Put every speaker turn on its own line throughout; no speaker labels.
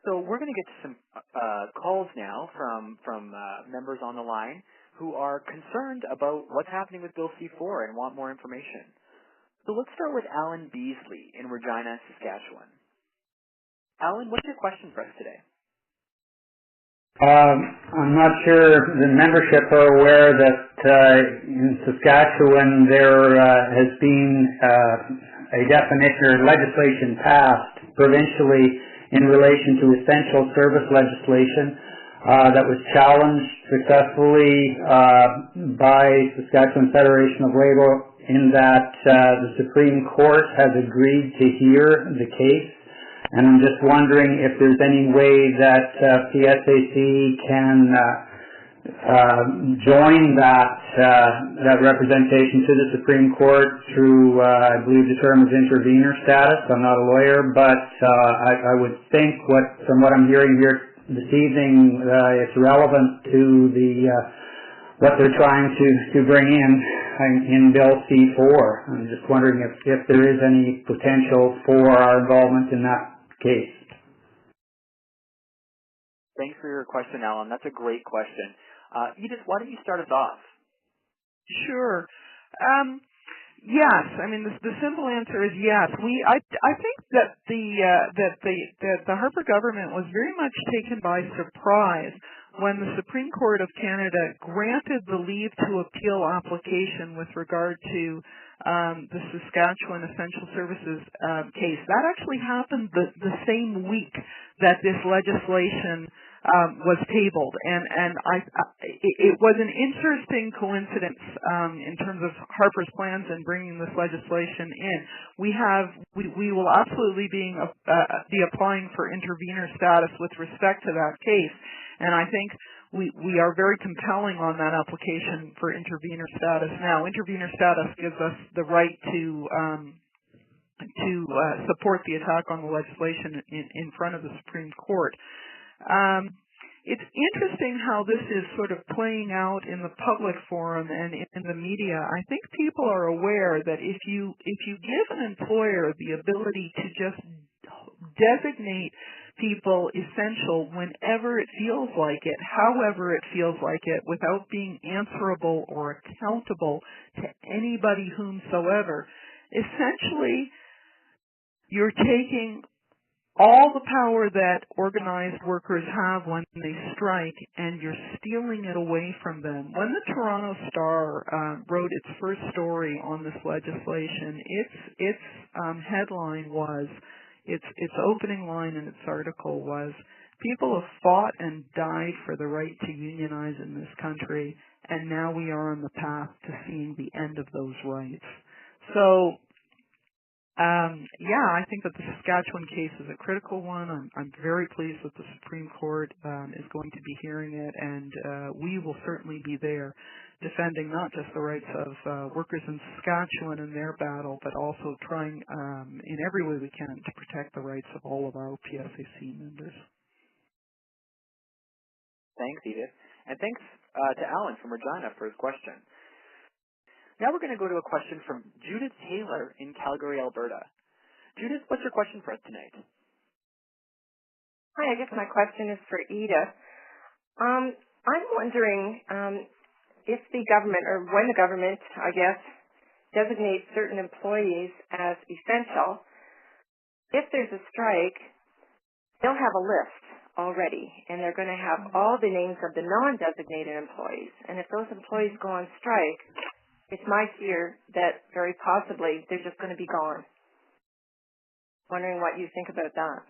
So we're going to get to some calls now from members on the line who are concerned about what's happening with Bill C-4 and want more information. So let's start with Alan Beasley in Regina, Saskatchewan. Alan, what's your question for us today?
I'm not sure the membership are aware that in Saskatchewan there has been a definition or legislation passed provincially in relation to essential service legislation that was challenged successfully by Saskatchewan Federation of Labour in that the Supreme Court has agreed to hear the case. And I'm just wondering if there's any way that PSAC can join that representation to the Supreme Court through, I believe the term is intervener status. I'm not a lawyer, but I would think from what I'm hearing here this evening, it's relevant to what they're trying to bring in Bill C-4. I'm just wondering if there is any potential for our involvement in that case.
Thanks for your question, Alan. That's a great question. Edith, why don't you start us off?
Sure. Yes. I mean, the simple answer is yes. I think that the Harper government was very much taken by surprise when the Supreme Court of Canada granted the leave to appeal application with regard to the Saskatchewan Essential Services case. That actually happened the same week that this legislation was tabled, and it was an interesting coincidence in terms of Harper's plans in bringing this legislation in. We will absolutely be applying for intervener status with respect to that case, and I think we are very compelling on that application for intervener status. Now, intervener status gives us the right to support the attack on the legislation in front of the Supreme Court. It's interesting how this is sort of playing out in the public forum and in the media. I think people are aware that if you give an employer the ability to just designate people essential whenever it feels like it, however it feels like it, without being answerable or accountable to anybody whomsoever, essentially you're taking all the power that organized workers have when they strike, and you're stealing it away from them. When the Toronto Star wrote its first story on this legislation, its headline was, its opening line in its article was, "People have fought and died for the right to unionize in this country, and now we are on the path to seeing the end of those rights." So, I think that the Saskatchewan case is a critical one. I'm very pleased that the Supreme Court is going to be hearing it, and we will certainly be there defending not just the rights of workers in Saskatchewan in their battle, but also trying in every way we can to protect the rights of all of our PSAC members.
Thanks, Edith. And thanks to Alan from Regina for his question. Now we're going to go to a question from Judith Taylor in Calgary, Alberta. Judith, what's your question for us tonight?
Hi, I guess my question is for Edith. I'm wondering if the government, or when the government, I guess, designates certain employees as essential, if there's a strike, they'll have a list already, and they're going to have all the names of the non-designated employees. And if those employees go on strike, it's my fear that very possibly they're just going to be gone. Wondering what you think about that.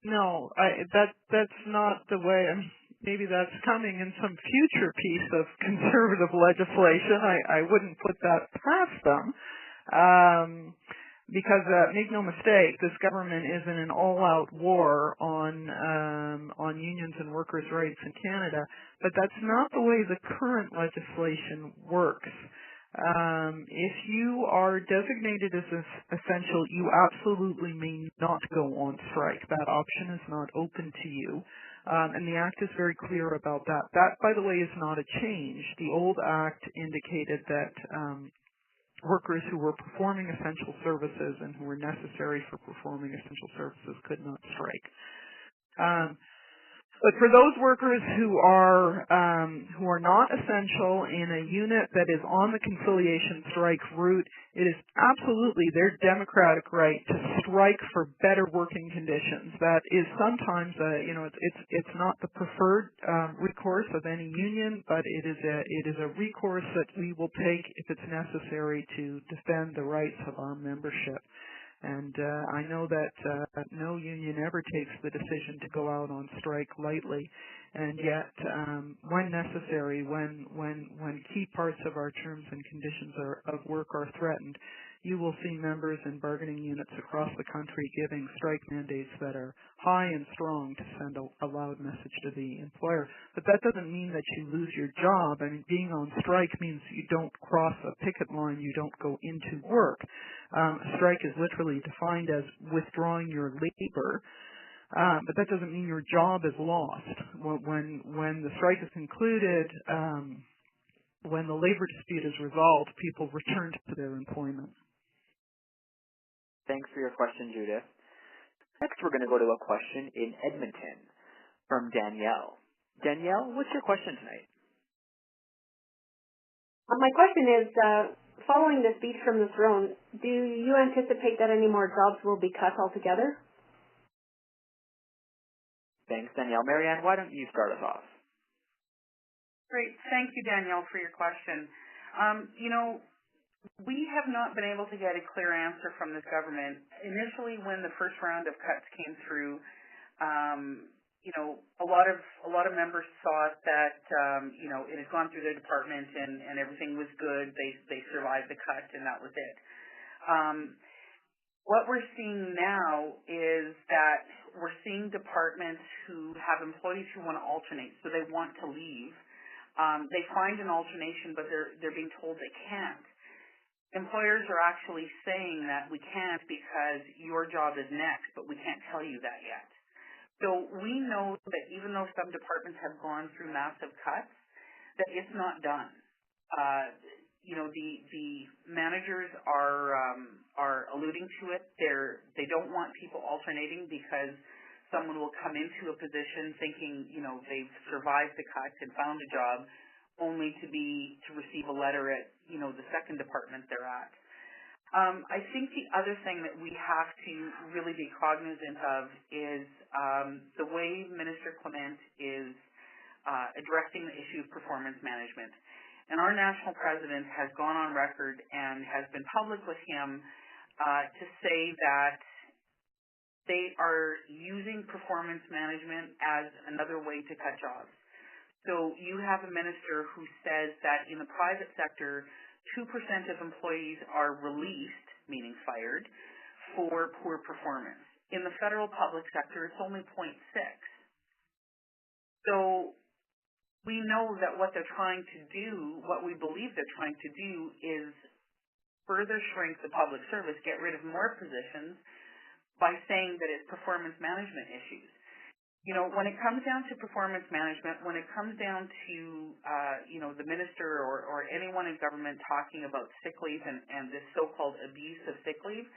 No, that's not the way. Maybe that's coming in some future piece of conservative legislation. I wouldn't put that past them. Because make no mistake, this government is in an all-out war on unions and workers' rights in Canada. But that's not the way the current legislation works. If you are designated as essential, you absolutely may not go on strike. That option is not open to you. And the Act is very clear about that. That, by the way, is not a change. The old Act indicated that workers who were performing essential services and who were necessary for performing essential services could not strike. But for those workers who are not essential in a unit that is on the conciliation strike route, it is absolutely their democratic right to strike for better working conditions. That is sometimes, it's not the preferred recourse of any union, but it is a recourse that we will take if it's necessary to defend the rights of our membership. And I know that no union ever takes the decision to go out on strike lightly, and yet when necessary, when key parts of our terms and conditions of work are threatened, you will see members in bargaining units across the country giving strike mandates that are high and strong to send a loud message to the employer. But that doesn't mean that you lose your job. I mean, being on strike means you don't cross a picket line, you don't go into work. A strike is literally defined as withdrawing your labor, but that doesn't mean your job is lost. When the strike is concluded, when the labor dispute is resolved, people return to their employment.
Thanks for your question, Judith. Next, we're going to go to a question in Edmonton from Danielle. Danielle, what's your question tonight?
My question is, following the speech from the throne, do you anticipate that any more jobs will be cut altogether?
Thanks, Danielle. Marianne, why don't you start us off?
Great. Thank you, Danielle, for your question. We have not been able to get a clear answer from this government. Initially, when the first round of cuts came through, a lot of members thought that it had gone through their department and everything was good. They survived the cut and that was it. What we're seeing now is that we're seeing departments who have employees who want to alternate, so they want to leave. They find an alternation, but they're being told they can't. Employers are actually saying that we can't because your job is next, but we can't tell you that yet. So we know that even though some departments have gone through massive cuts, that it's not done. The managers are alluding to it. They don't want people alternating because someone will come into a position thinking, they've survived the cut and found a job, only to receive a letter at, the second department they're at. I think the other thing that we have to really be cognizant of is the way Minister Clement is addressing the issue of performance management. And our national president has gone on record and has been public with him to say that they are using performance management as another way to cut jobs. So you have a minister who says that in the private sector, 2% of employees are released, meaning fired, for poor performance. In the federal public sector, it's only 0.6. So we know that what they're trying to do, what we believe they're trying to do, is further shrink the public service, get rid of more positions by saying that it's performance management issues. When it comes down to performance management, when it comes down to, the minister or anyone in government talking about sick leave and this so-called abuse of sick leave,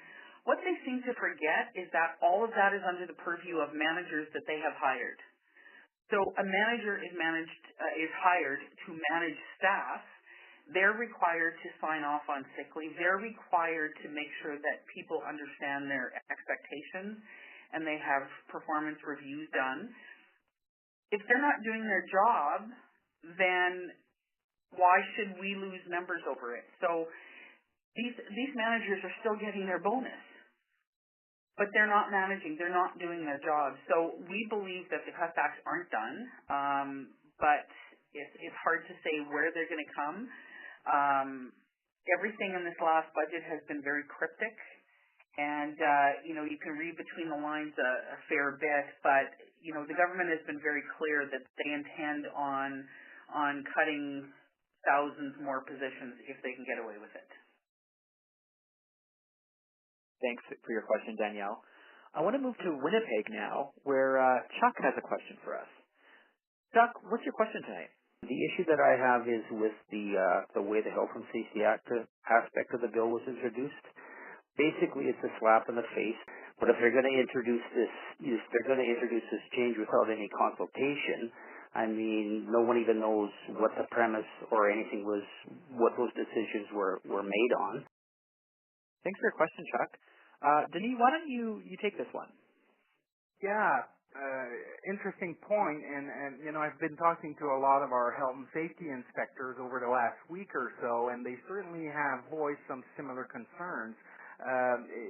what they seem to forget is that all of that is under the purview of managers that they have hired. So a manager is hired to manage staff. They're required to sign off on sick leave. They're required to make sure that people understand their expectations and they have performance reviews done. If they're not doing their job, then why should we lose members over it? So these managers are still getting their bonus, but they're not managing. They're not doing their job. So we believe that the cutbacks aren't done, but it's hard to say where they're going to come. Everything in this last budget has been very cryptic. And, you can read between the lines a fair bit, but, the government has been very clear that they intend on cutting thousands more positions if they can get away with it.
Thanks for your question, Danielle. I want to move to Winnipeg now, where Chuck has a question for us. Chuck, what's your question tonight?
The issue that I have is with the way the Health and Safety Act aspect of the bill was introduced. Basically, it's a slap in the face But if they're going to introduce this change without any consultation, I mean, no one even knows what the premise or anything was, what those decisions were made on.
Thanks for your question, Chuck. Denis, why don't you take this one?
Yeah, interesting point, and you know, I've been talking to a lot of our health and safety inspectors over the last week or so, and they certainly have voiced some similar concerns.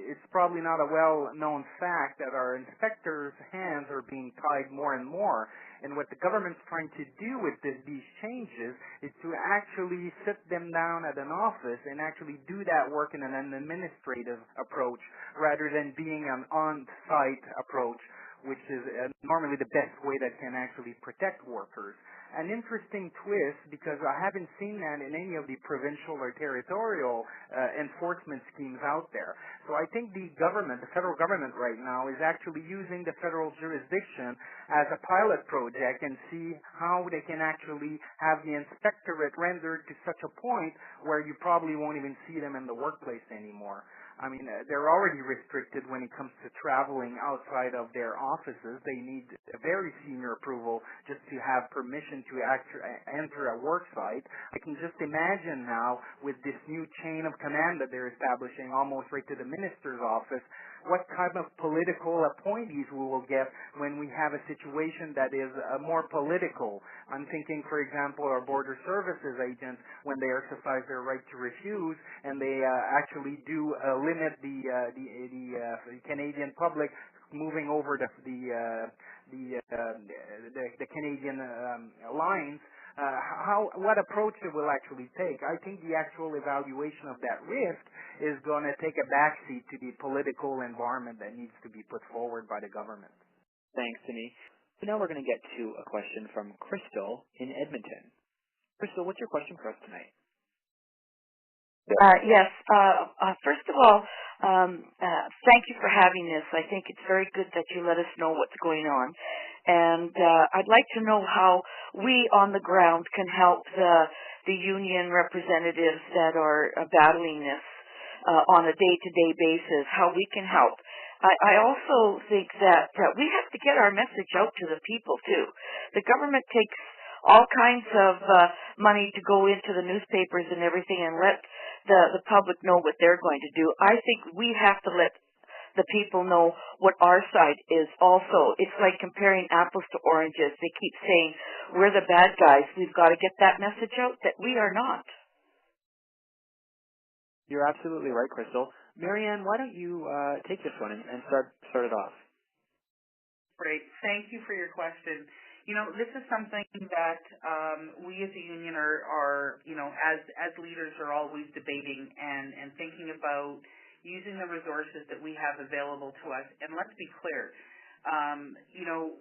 It's probably not a well-known fact that our inspectors' hands are being tied more and more, and what the government's trying to do with these changes is to actually sit them down at an office and actually do that work in an administrative approach rather than being an on-site approach, which is normally the best way that can actually protect workers. An interesting twist, because I haven't seen that in any of the provincial or territorial enforcement schemes out there. So I think the federal government right now is actually using the federal jurisdiction as a pilot project and see how they can actually have the inspectorate rendered to such a point where you probably won't even see them in the workplace anymore. I mean, they're already restricted when it comes to traveling outside of their offices. They need a very senior approval just to have permission to enter a work site. I can just imagine now with this new chain of command that they're establishing almost right to the minister's office, what kind of political appointees we will get when we have a situation that is more political. I'm thinking, for example, our border services agents, when they exercise their right to refuse, and they actually do limit the Canadian public moving over the Canadian lines. What approach it will actually take. I think the actual evaluation of that risk is going to take a backseat to the political environment that needs to be put forward by the government.
Thanks, Denis. So now we're going to get to a question from Crystal in Edmonton. Crystal, what's your question for us tonight?
Yes. First of all, thank you for having this. I think it's very good that you let us know what's going on. And I'd like to know how we on the ground can help the union representatives that are battling this on a day-to-day basis, how we can help. I also think that we have to get our message out to the people, too. The government takes all kinds of money to go into the newspapers and everything and let the public know what they're going to do. I think we have to let the people know what our side is also. It's like comparing apples to oranges. They keep saying, we're the bad guys. We've got to get that message out that we are not.
You're absolutely right, Crystal. Marianne, why don't you take this one and start it off?
Great. Thank you for your question. You know, this is something that we as a union are you know, as leaders are always debating and thinking about using the resources that we have available to us. And let's be clear, you know,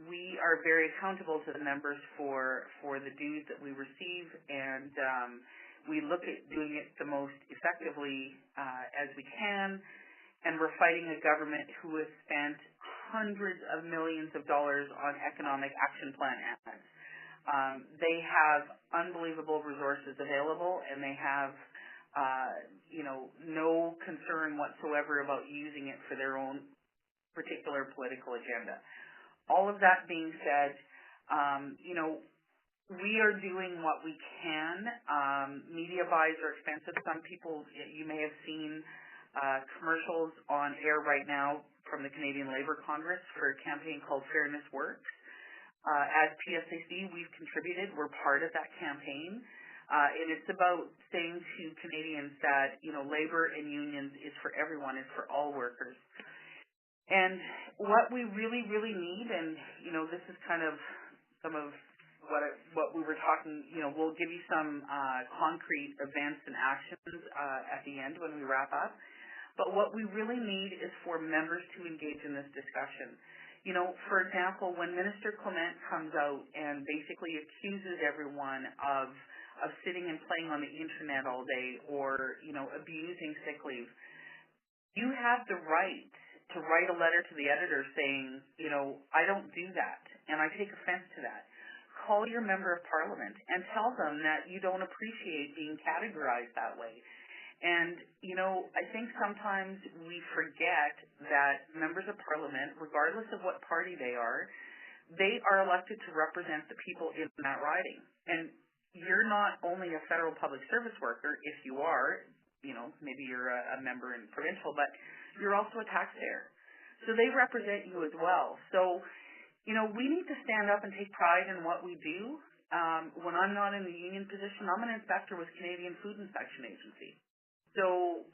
we are very accountable to the members for the dues that we receive, and we look at doing it the most effectively as we can. And we're fighting a government who has spent hundreds of millions of dollars on economic action plan ads. They have unbelievable resources available, and they have you know, no concern whatsoever about using it for their own particular political agenda. All of that being said, you know, we are doing what we can. Media buys are expensive. Some people, you may have seen commercials on air right now from the Canadian Labour Congress for a campaign called Fairness Works. As PSAC, we've contributed. We're part of that campaign. And it's about saying to Canadians that, you know, labor and unions is for everyone, it's for all workers. And what we really, really need, and, you know, this is kind of some of what we were talking, you know, we'll give you some concrete events and actions at the end when we wrap up. But what we really need is for members to engage in this discussion. You know, for example, when Minister Clement comes out and basically accuses everyone of sitting and playing on the internet all day or, you know, abusing sick leave, you have the right to write a letter to the editor saying, you know, I don't do that and I take offense to that. Call your member of parliament and tell them that you don't appreciate being categorized that way. And, you know, I think sometimes we forget that members of Parliament, regardless of what party they are elected to represent the people in that riding. And you're not only a federal public service worker, if you are, you know, maybe you're a member in provincial, but you're also a taxpayer. So they represent you as well. So, you know, we need to stand up and take pride in what we do. When I'm not in the union position, I'm an inspector with Canadian Food Inspection Agency. So,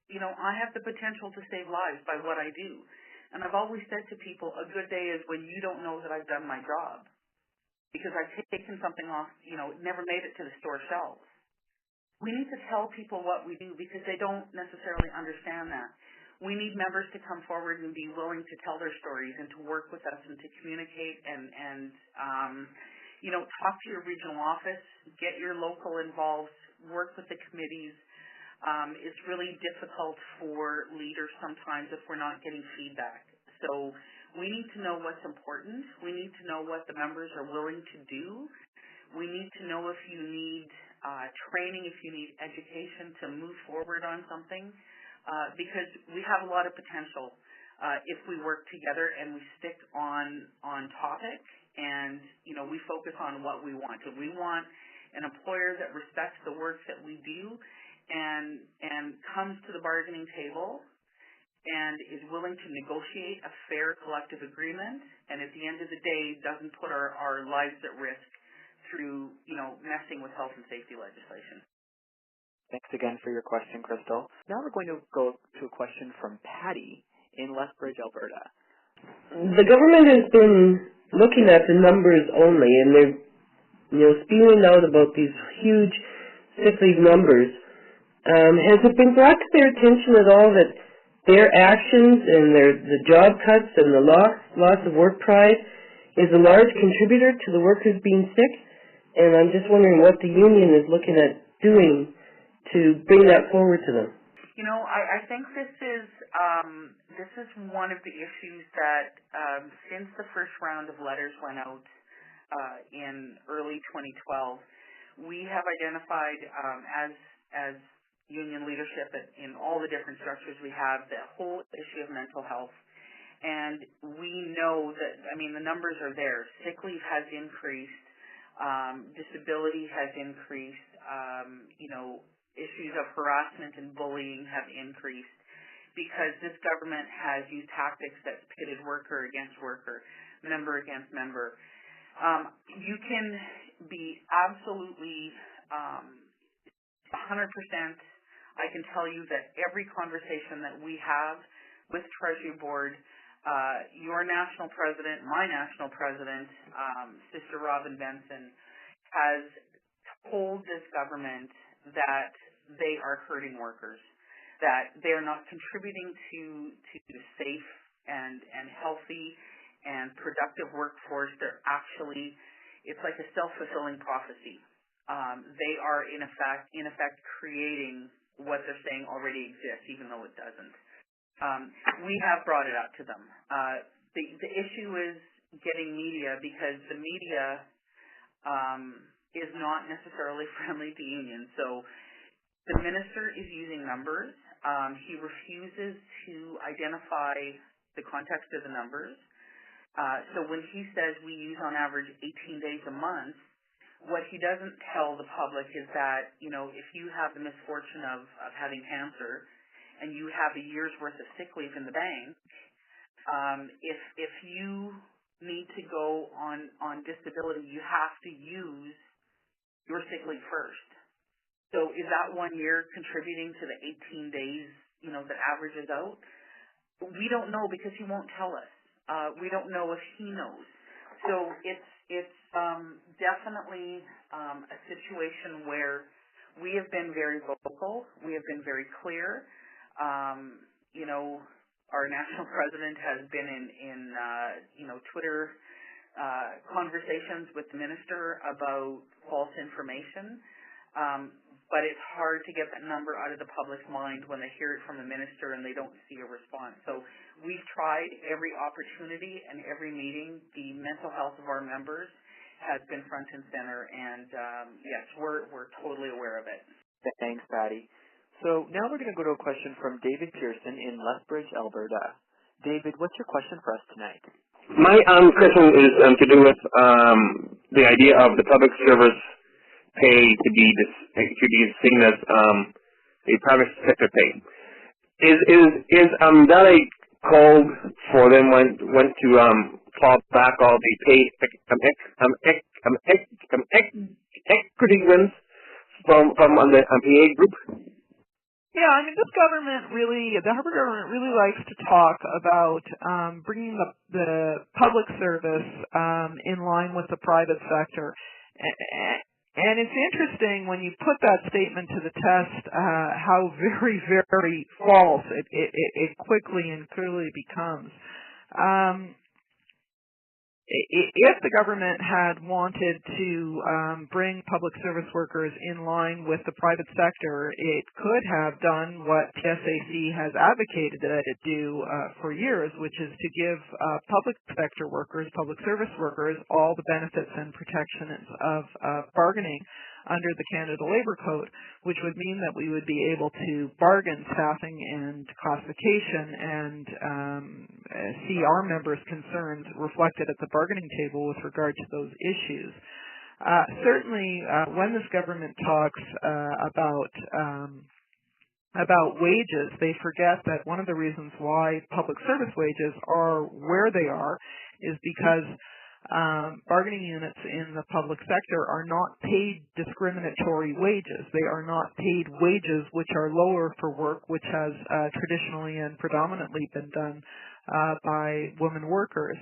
you know, I have the potential to save lives by what I do. And I've always said to people, a good day is when you don't know that I've done my job. Because I've taken something off, you know, it never made it to the store shelves. We need to tell people what we do because they don't necessarily understand that. We need members to come forward and be willing to tell their stories and to work with us and to communicate and you know, talk to your regional office, get your local involved, work with the committees. It's really difficult for leaders sometimes if we're not getting feedback. So we need to know what's important. We need to know what the members are willing to do. We need to know if you need training, if you need education to move forward on something, because we have a lot of potential if we work together and we stick on topic and, you know, we focus on what we want. If we want an employer that respects the work that we do and comes to the bargaining table and is willing to negotiate a fair collective agreement and at the end of the day doesn't put our lives at risk through, you know, messing with health and safety legislation.
Thanks again for your question, Crystal. Now we're going to go to a question from Patty in Lethbridge, Alberta.
The government has been looking at the numbers only, and they're, you know, spewing out about these huge sick leave numbers. Has it been brought to their attention at all that their actions and the job cuts and the loss of work pride is a large contributor to the workers being sick? And I'm just wondering what the union is looking at doing to bring that forward to them.
You know, I think this is one of the issues that since the first round of letters went out in early 2012, we have identified as union leadership in all the different structures we have the whole issue of mental health. And we know that, I mean, the numbers are there. Sick leave has increased. Disability has increased. You know, issues of harassment and bullying have increased because this government has used tactics that's pitted worker against worker, member against member. You can be absolutely 100%. I can tell you that every conversation that we have with Treasury Board, your national president, my national president, Sister Robin Benson, has told this government that they are hurting workers, that they are not contributing to safe and healthy and productive workforce. They're actually, it's like a self-fulfilling prophecy. They are in effect creating what they're saying already exists, even though it doesn't. We have brought it up to them. The issue is getting media because the media is not necessarily friendly to unions. So the minister is using numbers. He refuses to identify the context of the numbers. So when he says we use on average 18 days a month, what he doesn't tell the public is that, you know, if you have the misfortune of having cancer and you have a year's worth of sick leave in the bank, if you need to go on disability, you have to use your sick leave first. So is that 1 year contributing to the 18 days, you know, that averages out? We don't know because he won't tell us. We don't know if he knows. So it's definitely a situation where we have been very vocal. We have been very clear. You know, our national president has been in you know, Twitter conversations with the minister about false information. But it's hard to get that number out of the public's mind when they hear it from the minister and they don't see a response. So we've tried every opportunity and every meeting. The mental health of our members has been front and center, and yes, we're totally aware of it.
Thanks, Patty. So now we're going to go to a question from David Pearson in Lethbridge, Alberta. David, what's your question for us tonight?
My question is to do with the idea of the public service pay to be seen as a private sector pay. Is that a call for them when to claw back all the pay equity wins from the PA group?
Yeah, I mean, the Harper government really likes to talk about bringing the public service in line with the private sector. And it's interesting when you put that statement to the test how very, very false it quickly and clearly becomes. If the government had wanted to bring public service workers in line with the private sector, it could have done what PSAC has advocated that it do for years, which is to give public sector workers, public service workers, all the benefits and protections of bargaining under the Canada Labour Code, which would mean that we would be able to bargain staffing and classification and see our members' concerns reflected at the bargaining table with regard to those issues. Certainly, when this government talks about wages, they forget that one of the reasons why public service wages are where they are is because bargaining units in the public sector are not paid discriminatory wages. They are not paid wages which are lower for work which has traditionally and predominantly been done by women workers.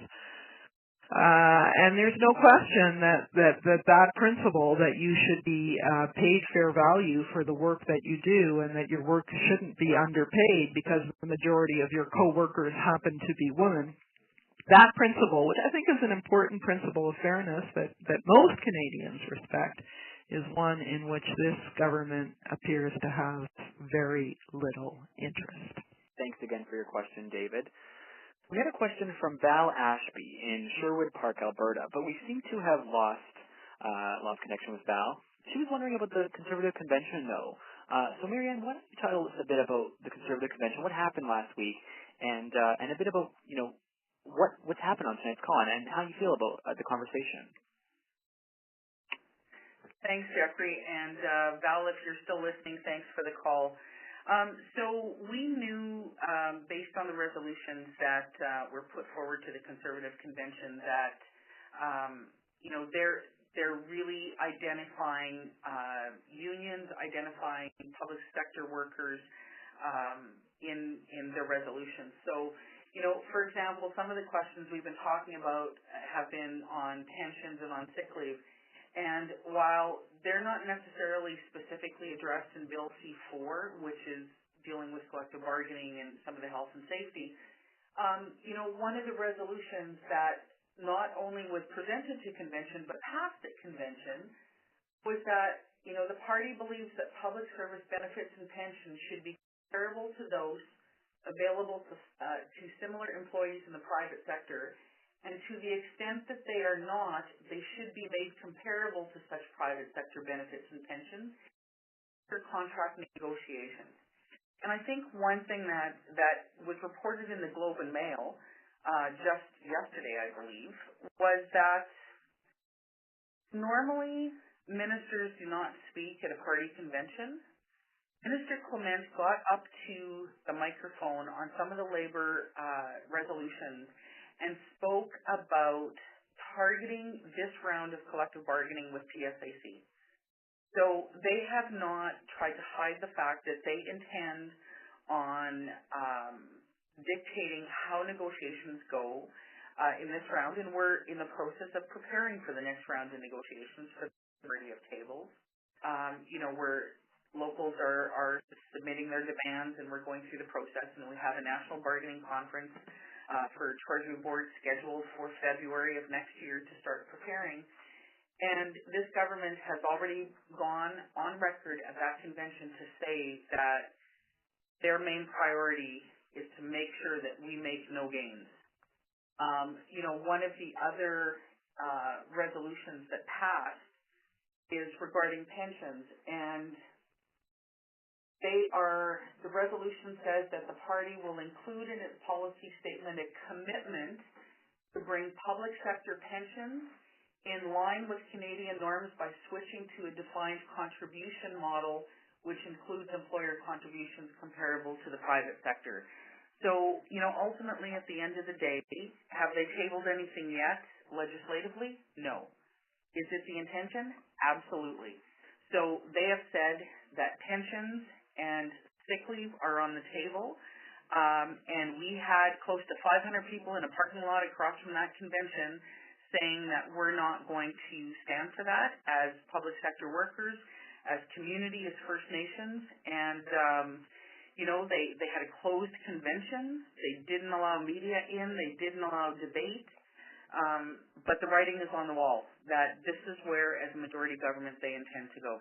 And there's no question that principle that you should be paid fair value for the work that you do and that your work shouldn't be underpaid because the majority of your co-workers happen to be women. That principle, which I think is an important principle of fairness that most Canadians respect, is one in which this government appears to have very little interest.
Thanks again for your question, David. We had a question from Val Ashby in Sherwood Park, Alberta, but we seem to have lost connection with Val. She was wondering about the Conservative Convention, though. So, Marianne, why don't you tell us a bit about the Conservative Convention, what happened last week, and a bit about, what's happened on tonight's call and how you feel about the conversation.
Thanks, Jeffrey. And Val, if you're still listening, thanks for the call. So we knew, based on the resolutions that were put forward to the Conservative Convention, that they're really identifying unions, identifying public sector workers in their resolutions. So, for example, some of the questions we've been talking about have been on pensions and on sick leave. And while they're not necessarily specifically addressed in Bill C-4, which is dealing with collective bargaining and some of the health and safety, one of the resolutions that not only was presented to convention but passed at convention was that, the party believes that public service benefits and pensions should be comparable to those available to similar employees in the private sector, and to the extent that they are not, they should be made comparable to such private sector benefits and pensions for contract negotiations. And I think one thing that was reported in the Globe and Mail just yesterday, I believe, was that normally ministers do not speak at a party convention. Minister Clement got up to the microphone on some of the labor resolutions and spoke about targeting this round of collective bargaining with PSAC. So they have not tried to hide the fact that they intend on dictating how negotiations go in this round, and we're in the process of preparing for the next round of negotiations for the majority of tables. We're locals are submitting their demands, and we're going through the process, and we have a national bargaining conference for Treasury Board scheduled for February of next year to start preparing. And this government has already gone on record at that convention to say that their main priority is to make sure that we make no gains. One of the other resolutions that passed is regarding pensions, and the resolution says that the party will include in its policy statement a commitment to bring public sector pensions in line with Canadian norms by switching to a defined contribution model, which includes employer contributions comparable to the private sector. So, ultimately at the end of the day, have they tabled anything yet legislatively? No. Is it the intention? Absolutely. So they have said that pensions and sick leave are on the table, and we had close to 500 people in a parking lot across from that convention saying that we're not going to stand for that as public sector workers, as community, as First Nations, and they had a closed convention. They didn't allow media in. They didn't allow debate. But the writing is on the wall that this is where, as a majority government, they intend to go.